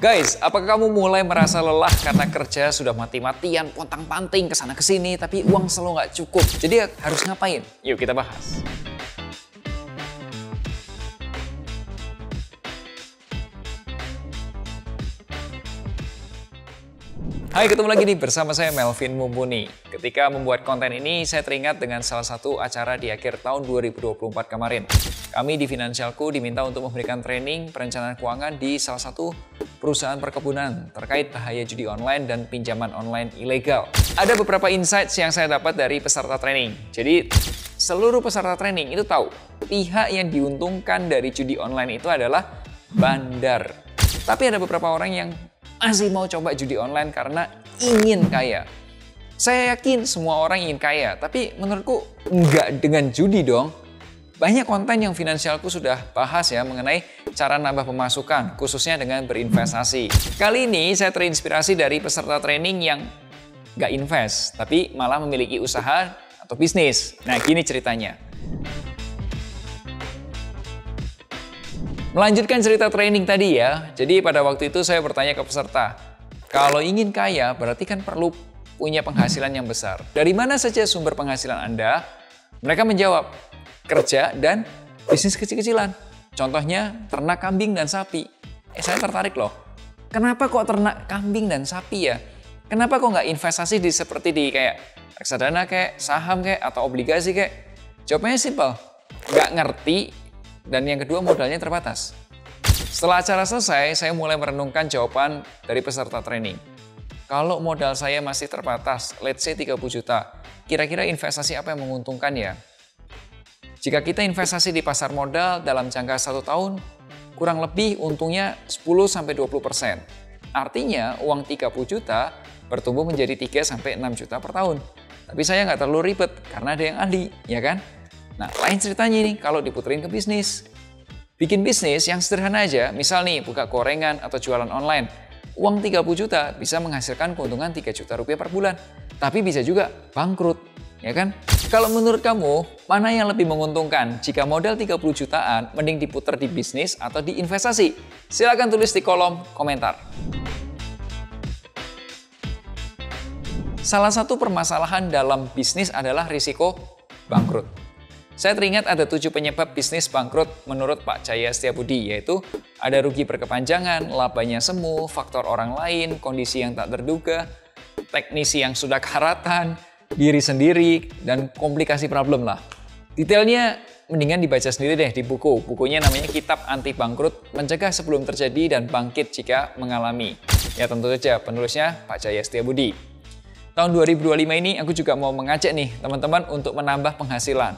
Guys, apakah kamu mulai merasa lelah karena kerja sudah mati-matian, pontang-panting ke sana ke sini, tapi uang selalu nggak cukup? Jadi harus ngapain? Yuk kita bahas. Hai, ketemu lagi nih bersama saya Melvin Mumpuni. Ketika membuat konten ini, saya teringat dengan salah satu acara di akhir tahun 2024 kemarin. Kami di Finansialku diminta untuk memberikan training perencanaan keuangan di salah satu perusahaan perkebunan terkait bahaya judi online dan pinjaman online ilegal. Ada beberapa insights yang saya dapat dari peserta training. Jadi, seluruh peserta training itu tahu pihak yang diuntungkan dari judi online itu adalah bandar. Tapi ada beberapa orang yang masih mau coba judi online karena ingin kaya. Saya yakin semua orang ingin kaya, tapi menurutku nggak dengan judi dong. Banyak konten yang Finansialku sudah bahas ya mengenai cara nambah pemasukan, khususnya dengan berinvestasi. Kali ini saya terinspirasi dari peserta training yang nggak invest, tapi malah memiliki usaha atau bisnis. Nah, gini ceritanya. Melanjutkan cerita training tadi ya, jadi pada waktu itu saya bertanya ke peserta, kalau ingin kaya berarti kan perlu punya penghasilan yang besar. Dari mana saja sumber penghasilan Anda? Mereka menjawab, kerja dan bisnis kecil-kecilan. Contohnya ternak kambing dan sapi. Saya tertarik loh, kenapa kok ternak kambing dan sapi ya? Kenapa kok nggak investasi seperti di kayak reksadana kayak saham kayak atau obligasi kayak? Jawabnya simpel, nggak ngerti. Dan yang kedua, modalnya terbatas. Setelah acara selesai, saya mulai merenungkan jawaban dari peserta training. Kalau modal saya masih terbatas, let's say 30 juta, kira-kira investasi apa yang menguntungkan ya? Jika kita investasi di pasar modal dalam jangka 1 tahun, kurang lebih untungnya 10-20%. Artinya, uang 30 juta bertumbuh menjadi 3-6 juta per tahun. Tapi saya nggak terlalu ribet, karena ada yang ahli, ya kan? Nah, lain ceritanya nih kalau diputerin ke bisnis. Bikin bisnis yang sederhana aja, misal nih buka gorengan atau jualan online. Uang 30 juta bisa menghasilkan keuntungan 3 juta rupiah per bulan. Tapi bisa juga bangkrut, ya kan? Kalau menurut kamu, mana yang lebih menguntungkan? Jika modal 30 jutaan, mending diputer di bisnis atau di investasi? Silahkan tulis di kolom komentar. Salah satu permasalahan dalam bisnis adalah risiko bangkrut. Saya teringat ada 7 penyebab bisnis bangkrut menurut Pak Jaya Setiabudi, yaitu ada rugi berkepanjangan, labanya semu, faktor orang lain, kondisi yang tak terduga, teknisi yang sudah karatan, diri sendiri, dan komplikasi problem lah. Detailnya mendingan dibaca sendiri deh di buku. Bukunya namanya Kitab Anti Bangkrut, Mencegah Sebelum Terjadi dan Bangkit Jika Mengalami. Ya tentu saja penulisnya Pak Jaya Setiabudi. Tahun 2025 ini aku juga mau mengajak nih teman-teman untuk menambah penghasilan.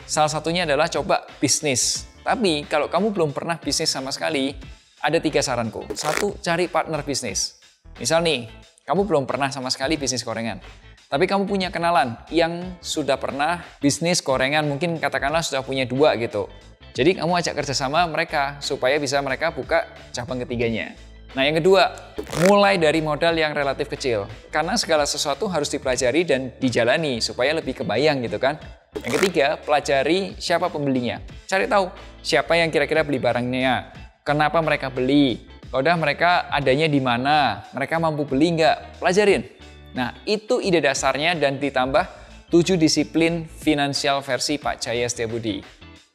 Salah satunya adalah coba bisnis. Tapi kalau kamu belum pernah bisnis sama sekali, ada 3 saranku. 1, cari partner bisnis. Misal nih, kamu belum pernah sama sekali bisnis gorengan. Tapi kamu punya kenalan yang sudah pernah bisnis gorengan, mungkin katakanlah sudah punya 2 gitu. Jadi kamu ajak kerjasama mereka supaya bisa mereka buka cabang ketiganya. Nah yang kedua, mulai dari modal yang relatif kecil. Karena segala sesuatu harus dipelajari dan dijalani supaya lebih kebayang gitu kan. Yang ketiga, pelajari siapa pembelinya. Cari tahu siapa yang kira-kira beli barangnya, kenapa mereka beli, udah mereka adanya di mana, mereka mampu beli nggak, pelajarin. Nah itu ide dasarnya dan ditambah 7 disiplin finansial versi Pak Jaya Setiabudi.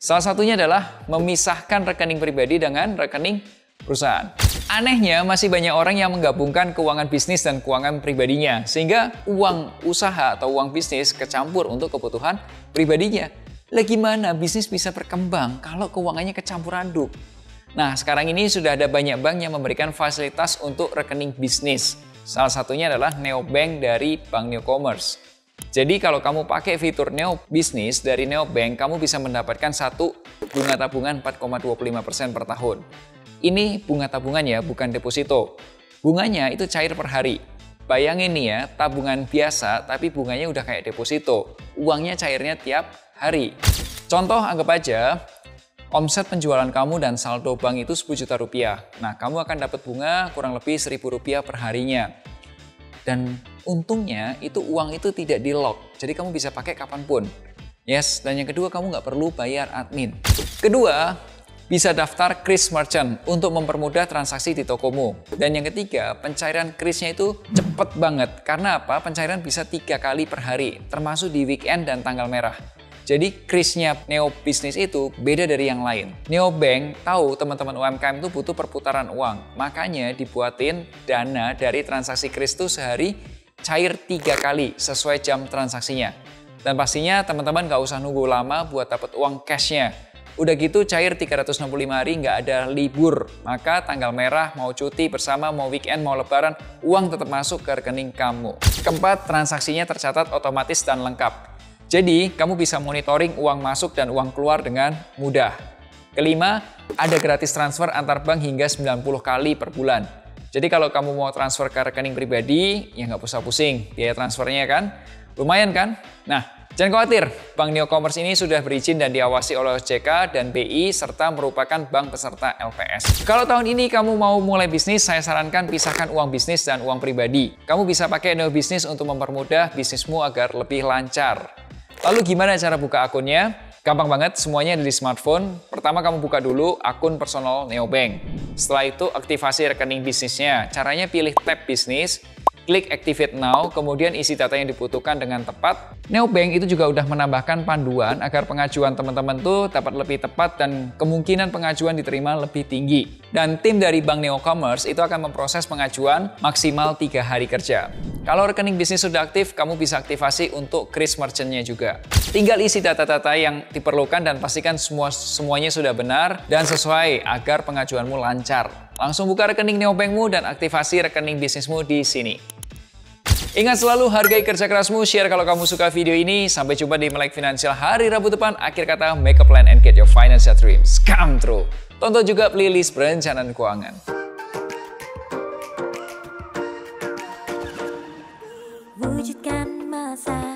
Salah satunya adalah memisahkan rekening pribadi dengan rekening perusahaan. Anehnya, masih banyak orang yang menggabungkan keuangan bisnis dan keuangan pribadinya, sehingga uang usaha atau uang bisnis kecampur untuk kebutuhan pribadinya. Lah gimana bisnis bisa berkembang kalau keuangannya kecampur aduk? Nah, sekarang ini sudah ada banyak bank yang memberikan fasilitas untuk rekening bisnis. Salah satunya adalah Neobank dari Bank Neocommerce. Jadi kalau kamu pakai fitur Neo Bisnis dari Neobank, kamu bisa mendapatkan satu bunga tabungan 4,25% per tahun. Ini bunga tabungan ya, bukan deposito. Bunganya itu cair per hari. Bayangin nih ya, tabungan biasa tapi bunganya udah kayak deposito. Uangnya cairnya tiap hari. Contoh anggap aja, omset penjualan kamu dan saldo bank itu 10 juta rupiah. Nah, kamu akan dapat bunga kurang lebih 1.000 rupiah per harinya. Dan untungnya itu uang itu tidak di lock, jadi kamu bisa pakai kapanpun. Yes, dan yang kedua kamu nggak perlu bayar admin. Kedua, bisa daftar kris merchant untuk mempermudah transaksi di tokomu. Dan yang ketiga, pencairan krisnya itu cepet banget. Karena apa? Pencairan bisa 3 kali per hari, termasuk di weekend dan tanggal merah. Jadi krisnya Neo Business itu beda dari yang lain. Neo Bank tahu teman-teman UMKM itu butuh perputaran uang. Makanya dibuatin dana dari transaksi kris itu sehari cair 3 kali sesuai jam transaksinya. Dan pastinya teman-teman nggak usah nunggu lama buat dapat uang cashnya. Udah gitu cair 365 hari nggak ada libur. Maka tanggal merah, mau cuti bersama, mau weekend, mau lebaran, uang tetap masuk ke rekening kamu. Keempat, transaksinya tercatat otomatis dan lengkap. Jadi, kamu bisa monitoring uang masuk dan uang keluar dengan mudah. Kelima, ada gratis transfer antar bank hingga 90 kali per bulan. Jadi kalau kamu mau transfer ke rekening pribadi, ya nggak usah pusing biaya transfernya kan. Lumayan kan? Nah, jangan khawatir, Bank Neo Commerce ini sudah berizin dan diawasi oleh OJK dan BI serta merupakan bank peserta LPS. Kalau tahun ini kamu mau mulai bisnis, saya sarankan pisahkan uang bisnis dan uang pribadi. Kamu bisa pakai Neo Business untuk mempermudah bisnismu agar lebih lancar. Lalu gimana cara buka akunnya? Gampang banget, semuanya ada di smartphone. Pertama kamu buka dulu akun personal Neobank. Setelah itu aktivasi rekening bisnisnya. Caranya pilih tab bisnis, klik Activate Now, kemudian isi data yang dibutuhkan dengan tepat. Neobank itu juga udah menambahkan panduan agar pengajuan teman-teman tuh dapat lebih tepat dan kemungkinan pengajuan diterima lebih tinggi. Dan tim dari Bank Neo Commerce itu akan memproses pengajuan maksimal 3 hari kerja. Kalau rekening bisnis sudah aktif, kamu bisa aktivasi untuk kris merchant-nya juga. Tinggal isi data-data yang diperlukan dan pastikan semuanya sudah benar dan sesuai agar pengajuanmu lancar. Langsung buka rekening Neobankmu dan aktivasi rekening bisnismu di sini. Ingat selalu hargai kerja kerasmu, share kalau kamu suka video ini. Sampai jumpa di Melek Finansial hari Rabu depan. Akhir kata, make a plan and get your financial dreams come true. Tonton juga playlist perencanaan keuangan. Wujudkan masa